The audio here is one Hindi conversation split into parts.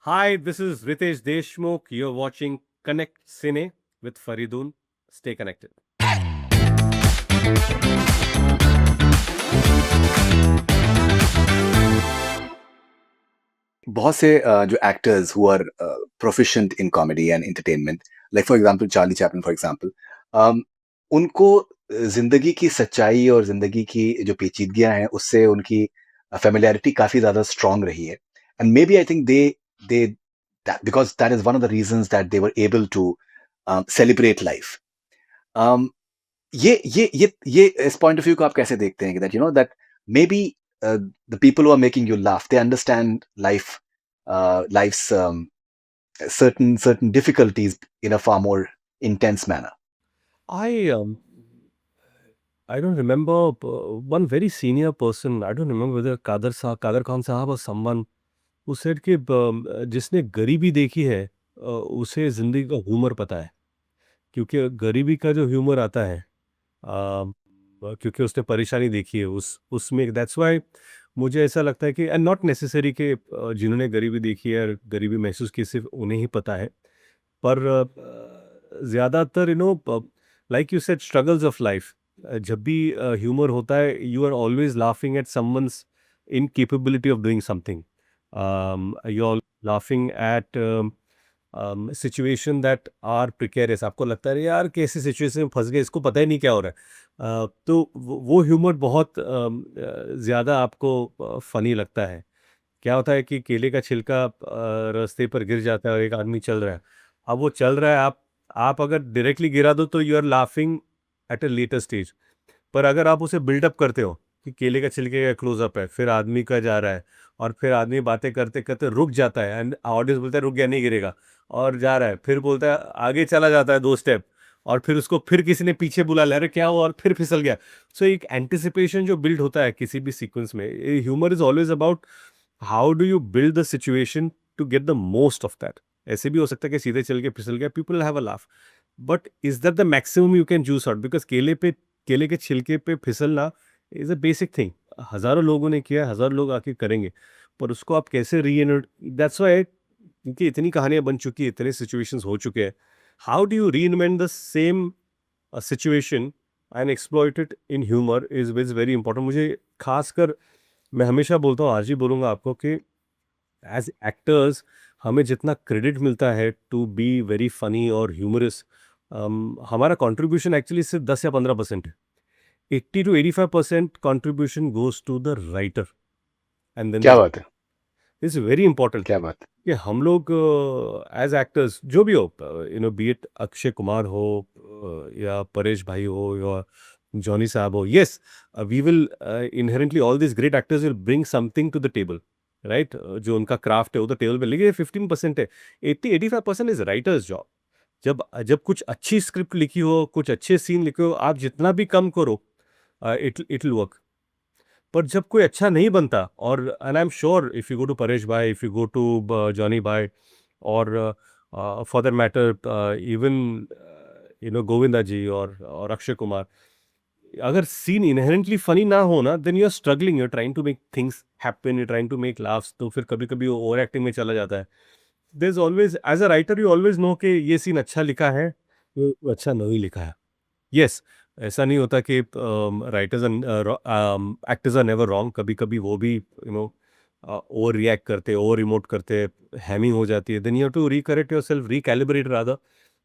Hi, this is Ritesh Deshmukh. You're watching Connect Cine with Faridun. Stay connected. बहुत से जो actors who are proficient in comedy and entertainment like for example Charlie Chaplin for example उनको जिंदगी की सच्चाई और जिंदगी की जो पेचीदगियां हैं उससे उनकी फेमिलियरिटी काफी ज्यादा स्ट्रांग रही है and maybe I think they because that is one of the reasons that they were able to celebrate life ये इस पॉइंट ऑफ व्यू को आप कैसे देखते हैं that you know that maybe the people who are making you laugh they understand life life's certain difficulties in a far more intense manner. I don't remember one very senior person. I don't remember whether Kader Khan Sahab or someone who said कि जिसने गरीबी देखी है उसे जिंदगी का ह्यूमर पता है क्योंकि गरीबी का जो ह्यूमर आता है क्योंकि उसने परेशानी देखी है उसमें दैट्स वाई मुझे ऐसा लगता है कि एंड नॉट नेसेसरी कि जिन्होंने गरीबी देखी है और गरीबी महसूस की सिर्फ उन्हें ही पता है पर ज़्यादातर like you said struggles of life जब भी ह्यूमर होता है you are always laughing at someone's incapability of doing something you are laughing at situation that are precarious आपको लगता है यार कैसी सिचुएशन में फंस गए इसको पता ही नहीं क्या हो रहा है तो वो ह्यूमर बहुत ज़्यादा आपको फनी लगता है क्या होता है कि केले का छिलका रास्ते पर गिर जाता है और एक आदमी चल रहा है अब वो चल रहा है आप अगर डायरेक्टली गिरा दो तो you are laughing at a later stage पर अगर आप उसे बिल्डअप करते हो कि केले का छिलके का क्लोजअप है फिर आदमी का जा रहा है और फिर आदमी बातें करते करते रुक जाता है एंड ऑडियंस बोलता है रुक गया नहीं गिरेगा और जा रहा है फिर बोलता है आगे चला जाता है 2 स्टेप और फिर उसको फिर किसी ने पीछे बुला लिया अरे क्या हुआ और फिर फिसल गया सो एक एंटिसिपेशन जो बिल्ड होता है किसी भी सीक्वेंस में humour is always about how do you build the situation to get the most of that ऐसे भी हो सकता है कि सीधे चल के फिसल गया people have a laugh but is that the maximum you can juice out because केले के छिलके पे फिसलना इज अ बेसिक थिंग हजारों लोगों ने किया है हजारों लोग आके करेंगे पर उसको आप कैसे री दैट्स वाई क्योंकि इतनी कहानियां बन चुकी है इतने सिचुएशंस हो चुके हैं हाउ डू यू री invent the same situation and exploit it in humour is very important मुझे खासकर मैं हमेशा बोलता हूँ आज ही बोलूँगा आपको कि एज एक्टर्स हमें जितना क्रेडिट मिलता है टू बी वेरी फनी और ह्यूमरस हमारा कंट्रीब्यूशन एक्चुअली सिर्फ 10 या 15% है 80 to 85% contribution goes to the writer and then क्या बात है, इज वेरी इंपॉर्टेंट क्या बात कि हम लोग एज एक्टर्स जो भी हो बी इट अक्षय कुमार हो या परेश भाई हो या जॉनी साहब हो yes we will inherently all this great actors will bring something to the table right जो उनका क्राफ्ट है वो तो टेबल पे लेकिन 15% है 80-85% इज राइटर्स जॉब जब जब कुछ अच्छी स्क्रिप्ट लिखी हो कुछ अच्छे सीन लिखे हो आप जितना भी कम करो इट इट विल वर्क पर जब कोई अच्छा नहीं बनता और and I am sure if you go to Paresh bhai if you go to Johnny bhai और for that matter even Govinda ji और अक्षय कुमार अगर सीन इनहेरेंटली फनी ना हो ना then you are struggling you are trying to make things happen you trying to make laughs तो फिर कभी कभी वो ओवर एक्टिंग में चला जाता है there is always as a writer you always know कि ये सीन अच्छा लिखा है ये अच्छा नहीं लिखा है यस ऐसा नहीं होता कि writers actors are never wrong कभी कभी वो भी ओवर रिएक्ट करते ओवर इमोट करते हैमिंग हो जाती है then you have to recorrect yourself recalibrate rather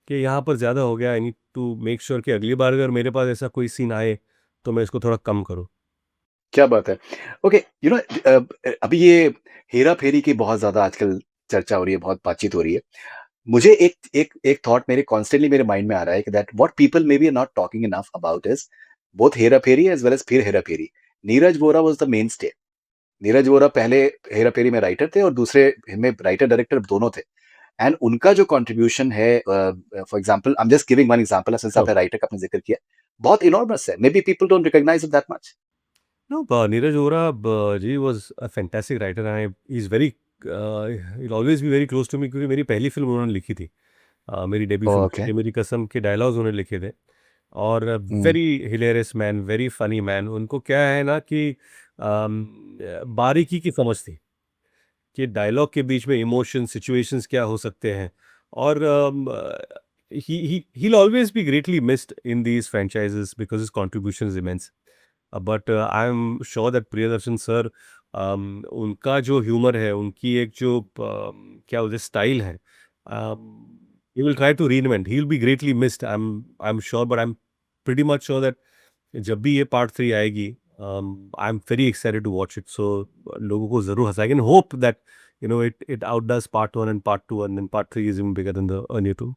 कि यहाँ पर ज़्यादा हो गया I need to make sure कि अगली बार अगर मेरे पास ऐसा कोई सीन आए तो मैं इसको थोड़ा कम करूँ क्या बात है। ओके, यू नो अभी ये हेरा-फेरी की बहुत ज़्यादा आजकल चर्चा हो रही है, बहुत बातचीत हो रही है। मुझे एक एक एक थॉट मेरे कॉन्स्टेंटली मेरे माइंड में आ रहा है कि that what people maybe are not talking enough about is both Hera Pheri as well as Phir Hera Pheri. Neeraj Vora was the mainstay. Neeraj Vora पहले हेरा-फेरी में राइटर थे और दूसरे में राइटर डायरेक्टर दोनों थे। एंड उनका जो कंट्रीब्यूशन है for example I am just giving one example since आपने राइटर का आपने ज़िक्र किया, बहुत इनॉर्मस है। Maybe people don't recognize it that much. No Neeraj Vora ji was a fantastic writer I he is very will always be very close to me क्योंकि मेरी पहली फिल्म उन्होंने लिखी थी मेरी डेब्यू फिल्म ओके। ये मेरी कसम के डायलॉग्स उन्होंने लिखे थे और हुँ। Very hilarious man very funny man उनको क्या है ना कि बारीकी की समझ थी कि डायलॉग के बीच में इमोशन सिचुएशंस क्या हो सकते हैं और he'll always be greatly missed in these franchises because his contribution is immense. But I am sure that Priyadarshan sir उनका जो ह्यूमर है उनकी एक जो क्या बोलते स्टाइल है he will try to reinvent he will be greatly missed I am sure but I am pretty much sure that जब भी ये पार्ट 3 आएगी I am very excited to watch it so लोगों को जरूर हंसाएगी and hope that it outdoes part 1 and part 2 and then part 3 is even bigger than the earlier two.